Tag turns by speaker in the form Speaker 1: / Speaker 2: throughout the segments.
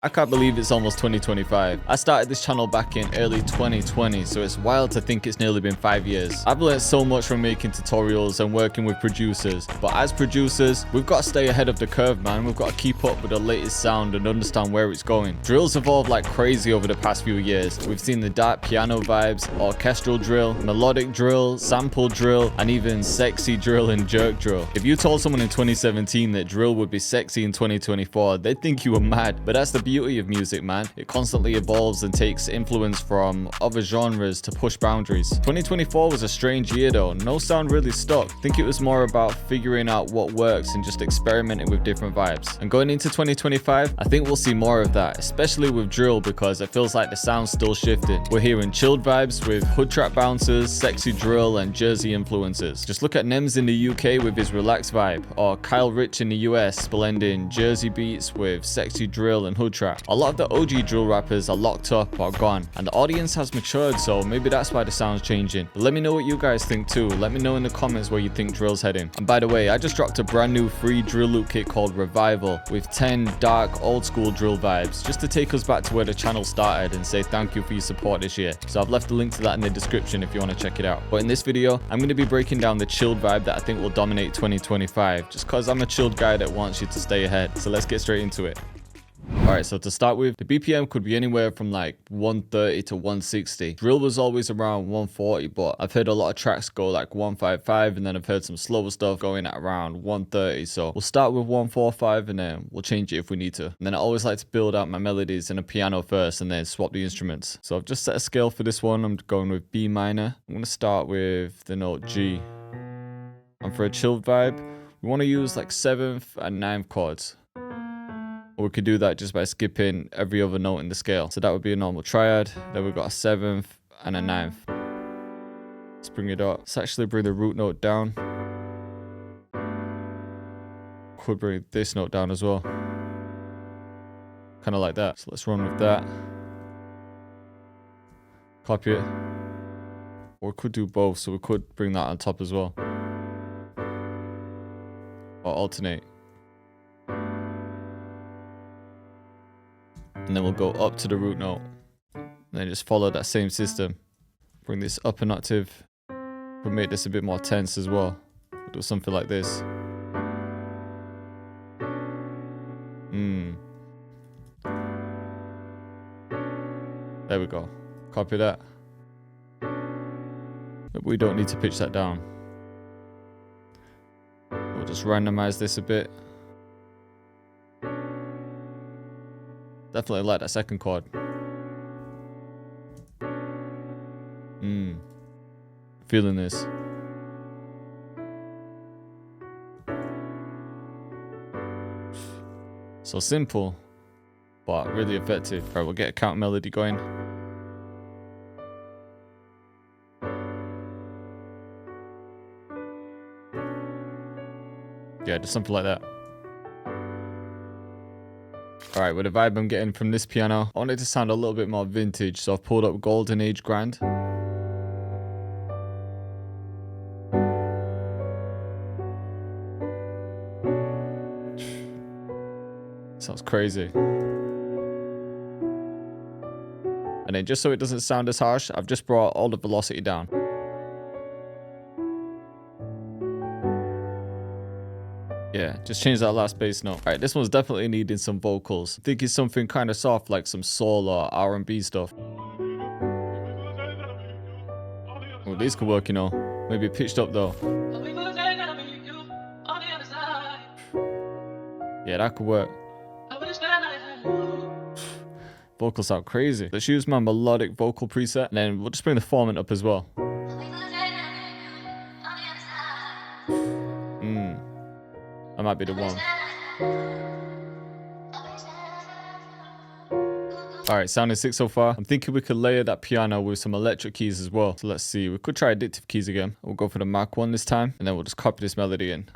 Speaker 1: I can't believe it's almost 2025. I started this channel back in early 2020, so it's wild to think it's nearly been 5 years. I've learned so much from making tutorials and working with producers, but as producers, we've got to stay ahead of the curve, man. We've got to keep up with the latest sound and understand where it's going. Drill's evolved like crazy over the past few years. We've seen the dark piano vibes, orchestral drill, melodic drill, sample drill, and even sexy drill and jerk drill. If you told someone in 2017 that drill would be sexy in 2024, they'd think you were mad, but that's the beauty of music, man. It constantly evolves and takes influence from other genres to push boundaries. 2024 was a strange year though. No sound really stuck. I think it was more about figuring out what works and just experimenting with different vibes. And going into 2025, I think we'll see more of that, especially with drill, because it feels like the sound's still shifting. We're hearing chilled vibes with hood trap bouncers, sexy drill, and Jersey influences. Just look at Nems in the UK with his relaxed vibe, or Kyle Rich in the US blending Jersey beats with sexy drill and hood trap. A lot of the OG drill rappers are locked up or gone, and the audience has matured, so maybe that's why the sound's changing. But let me know what you guys think too. Let me know in the comments where you think drill's heading. And by the way, I just dropped a brand new free drill loop kit called Revival with 10 dark old school drill vibes, just to take us back to where the channel started and say thank you for your support this year. So I've left a link to that in the description if you want to check it out. But in this video, I'm going to be breaking down the chilled vibe that I think will dominate 2025, just cause I'm a chilled guy that wants you to stay ahead. So let's get straight into it. Alright, so to start with, the BPM could be anywhere from like 130 to 160. Drill was always around 140, but I've heard a lot of tracks go like 155, and then I've heard some slower stuff going at around 130. So we'll start with 145 and then we'll change it if we need to. And then I always like to build out my melodies in a piano first and then swap the instruments. So I've just set a scale for this one. I'm going with B minor. I'm going to start with the note G. And for a chilled vibe, we want to use like 7th and 9th chords. Or we could do that just by skipping every other note in the scale. So that would be a normal triad. Then we've got a 7th and a 9th. Let's bring it up. Let's actually bring the root note down. Could bring this note down as well. Kind of like that. So let's run with that. Copy it. Or we could do both. So we could bring that on top as well. Or alternate. And then we'll go up to the root note. And then just follow that same system. Bring this up an octave. We'll make this a bit more tense as well. We'll do something like this. There we go. Copy that. But we don't need to pitch that down. We'll just randomize this a bit. Definitely like that second chord. Feeling this. So simple, but really effective. Right, we'll get a count melody going. Yeah, just something like that. Alright, with the vibe I'm getting from this piano, I want it to sound a little bit more vintage, so I've pulled up Golden Age Grand. Sounds crazy. And then just so it doesn't sound as harsh, I've just brought all the velocity down. Yeah, just change that last bass note. Alright, this one's definitely needing some vocals. I think it's something kind of soft, like some soul or R&B stuff. Well, these could work, you know. Maybe pitched up though. Yeah, that could work. Vocals sound crazy. Let's use my melodic vocal preset, and then we'll just bring the formant up as well. That might be the one. Alright, sounding sick so far. I'm thinking we could layer that piano with some electric keys as well. So let's see. We could try addictive keys again. We'll go for the Mark 1 this time, and then we'll just copy this melody in.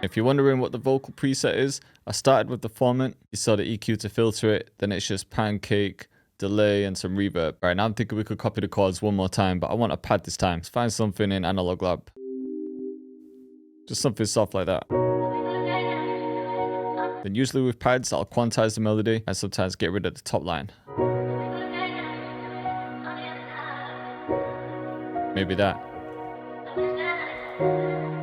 Speaker 1: If you're wondering what the vocal preset is, I started with the formant. You saw the EQ to filter it. Then it's just pancake, delay, and some reverb. Alright, now I'm thinking we could copy the chords one more time, but I want a pad this time. Let's find something in Analog Lab. Just something soft like that. Then usually with pads, I'll quantize the melody and sometimes get rid of the top line. Maybe that.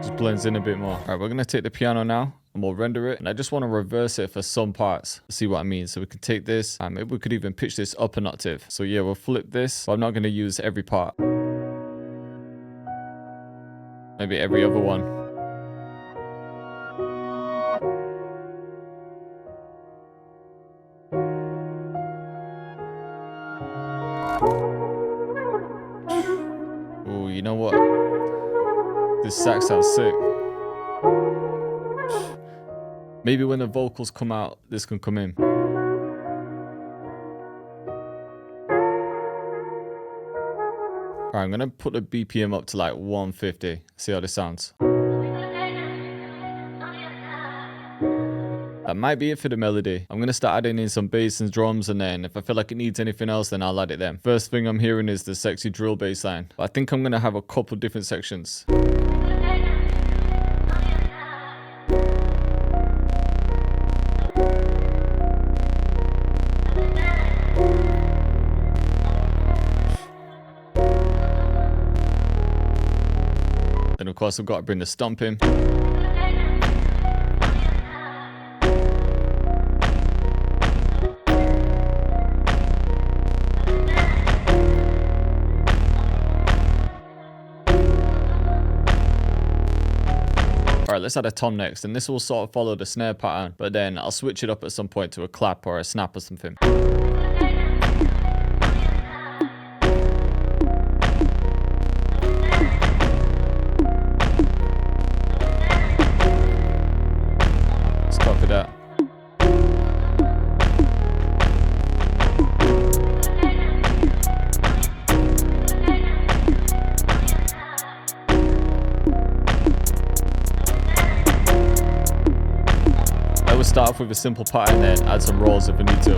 Speaker 1: Just blends in a bit more. All right, we're going to take the piano now and we'll render it. And I just want to reverse it for some parts. See what I mean? So we can take this and maybe we could even pitch this up an octave. So yeah, we'll flip this, but I'm not going to use every part. Maybe every other one. Ooh, you know what? This sax sounds sick. Maybe when the vocals come out, this can come in. Alright, I'm gonna put the BPM up to like 150. See how this sounds. That might be it for the melody. I'm gonna start adding in some bass and drums, and then if I feel like it needs anything else, then I'll add it then. First thing I'm hearing is the sexy drill bass line. But I think I'm gonna have a couple different sections. Then of course I've got to bring the stomp in. Alright, let's add a tom next, and this will sort of follow the snare pattern, but then I'll switch it up at some point to a clap or a snap or something. Let's copy that. We'll start off with a simple pattern, then add some rolls if I need to.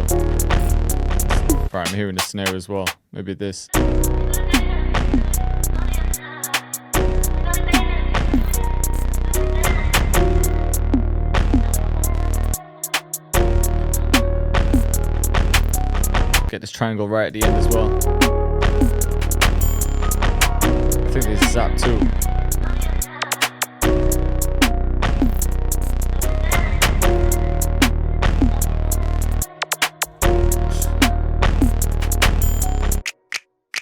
Speaker 1: Right, I'm hearing the snare as well. Maybe this. Get this triangle right at the end as well. I think there's zap too.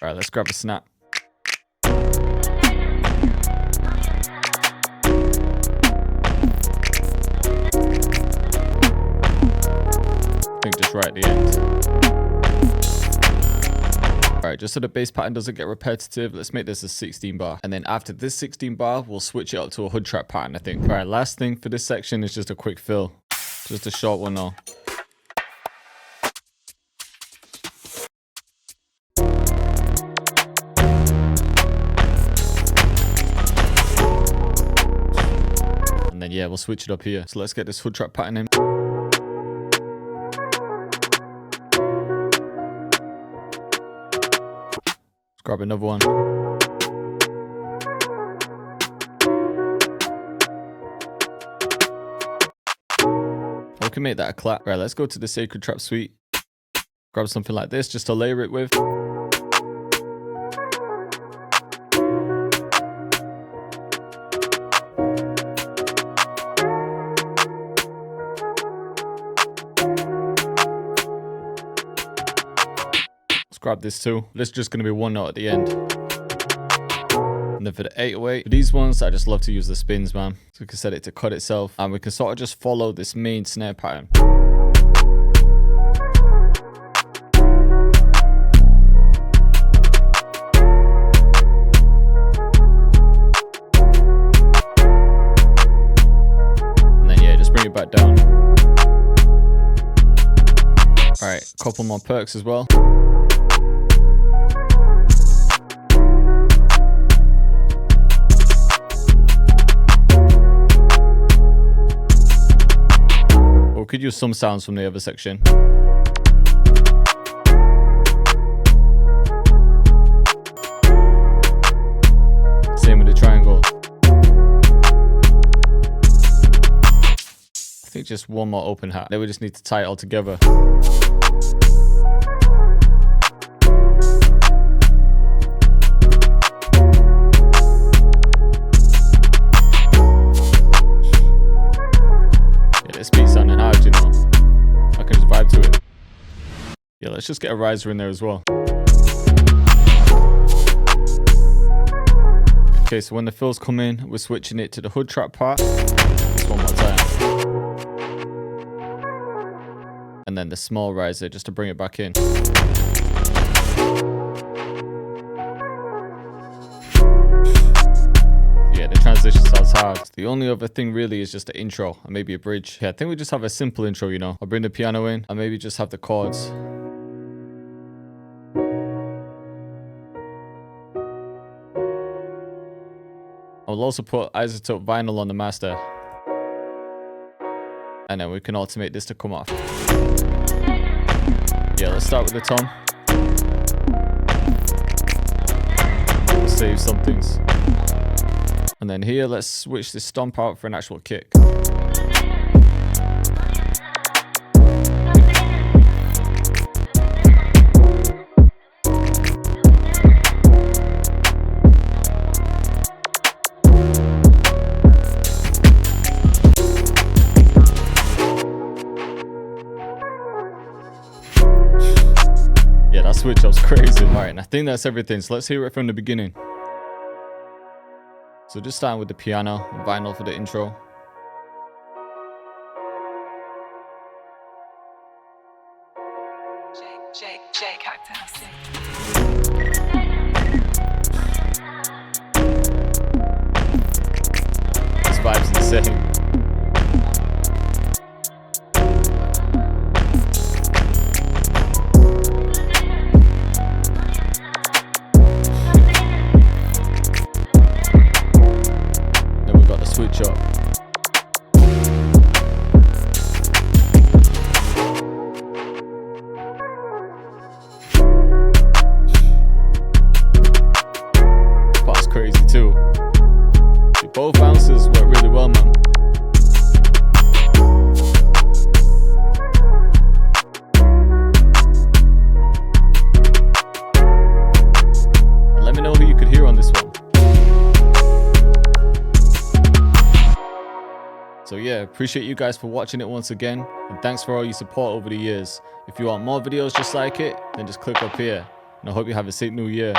Speaker 1: Alright, let's grab a snap. I think just right at the end. Alright, just so the bass pattern doesn't get repetitive, let's make this a 16 bar. And then after this 16 bar, we'll switch it up to a hood trap pattern, I think. Alright, last thing for this section is just a quick fill. Just a short one though. And then yeah, we'll switch it up here. So let's get this hood trap pattern in. Let's grab another one. We can make that a clap. Right, let's go to the Sacred Trap Suite. Grab something like this just to layer it with. Grab this too. This is just going to be one note at the end. And then for the 808, for these ones, I just love to use the spins, man. So we can set it to cut itself, and we can sort of just follow this main snare pattern. And then yeah, just bring it back down. Alright, a couple more perks as well. We could use some sounds from the other section. Same with the triangle. I think just one more open hat. Then we just need to tie it all together. Yeah, this beat's sounding hard, you know. I can just vibe to it. Yeah, let's just get a riser in there as well. Okay, so when the fills come in, we're switching it to the hood trap part. Just one more time. And then the small riser just to bring it back in. Yeah, the transition sounds hard. The only other thing really is just the intro and maybe a bridge. Yeah, I think we just have a simple intro, you know. I'll bring the piano in and maybe just have the chords. I'll also put isotope vinyl on the master. And then we can automate this to come off. Yeah, let's start with the tom. Save some things. And then here, let's switch the stomp out for an actual kick. Yeah, that switch up's crazy. Alright, and I think that's everything. So let's hear it from the beginning. So just starting with the piano and vinyl for the intro.
Speaker 2: Cactus.
Speaker 1: This vibe's insane. Switchup. Part's crazy too. Both bounces work really well, man. And let me know who you could hear on this one. So yeah, appreciate you guys for watching it once again, and thanks for all your support over the years. If you want more videos just like it, then just click up here, and I hope you have a safe new year.